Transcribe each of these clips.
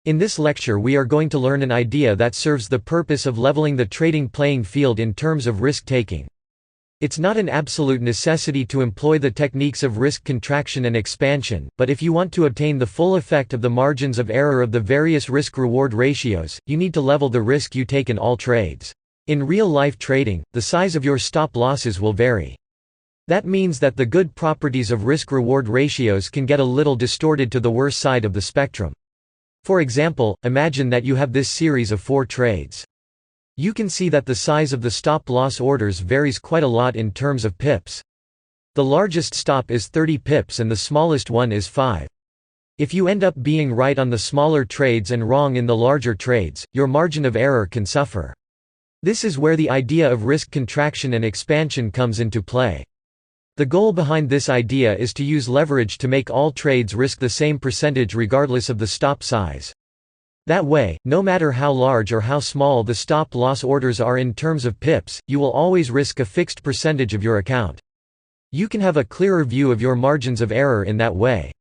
In this lecture we are going to learn an idea that serves the purpose of leveling the trading playing field in terms of risk-taking. It's not an absolute necessity to employ the techniques of risk contraction and expansion, but if you want to obtain the full effect of the margins of error of the various risk-reward ratios, you need to level the risk you take in all trades. In real-life trading, the size of your stop losses will vary. That means that the good properties of risk-reward ratios can get a little distorted to the worse side of the spectrum. For example, imagine that you have this series of 4 trades. You can see that the size of the stop-loss orders varies quite a lot in terms of pips. The largest stop is 30 pips and the smallest one is 5. If you end up being right on the smaller trades and wrong in the larger trades, your margin of error can suffer. This is where the idea of risk contraction and expansion comes into play. The goal behind this idea is to use leverage to make all trades risk the same percentage regardless of the stop size. That way, no matter how large or how small the stop-loss orders are in terms of pips, you will always risk a fixed percentage of your account. You can have a clearer view of your margins of error in that way.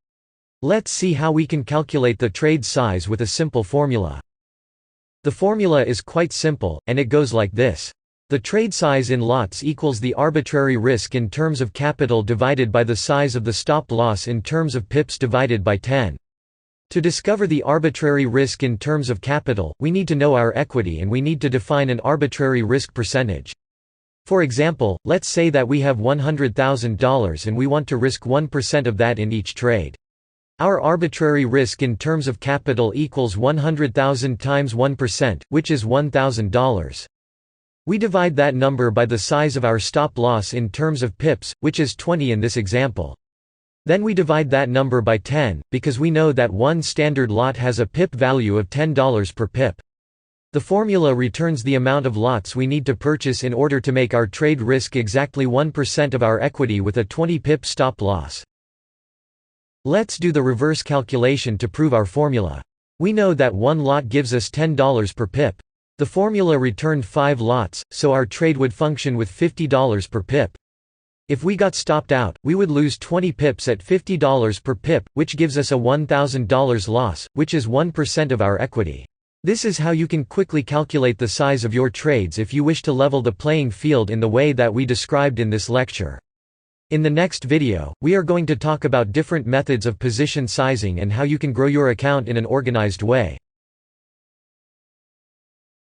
Let's see how we can calculate the trade size with a simple formula. The formula is quite simple, and it goes like this. The trade size in lots equals the arbitrary risk in terms of capital divided by the size of the stop loss in terms of pips divided by 10. To discover the arbitrary risk in terms of capital, we need to know our equity and we need to define an arbitrary risk percentage. For example, let's say that we have $100,000 and we want to risk 1% of that in each trade. Our arbitrary risk in terms of capital equals 100,000 times 1%, which is $1,000. We divide that number by the size of our stop loss in terms of pips, which is 20 in this example. Then we divide that number by 10, because we know that one standard lot has a pip value of $10 per pip. The formula returns the amount of lots we need to purchase in order to make our trade risk exactly 1% of our equity with a 20 pip stop loss. Let's do the reverse calculation to prove our formula. We know that one lot gives us $10 per pip. The formula returned 5 lots, so our trade would function with $50 per pip. If we got stopped out, we would lose 20 pips at $50 per pip, which gives us a $1,000 loss, which is 1% of our equity. This is how you can quickly calculate the size of your trades if you wish to level the playing field in the way that we described in this lecture. In the next video, we are going to talk about different methods of position sizing and how you can grow your account in an organized way.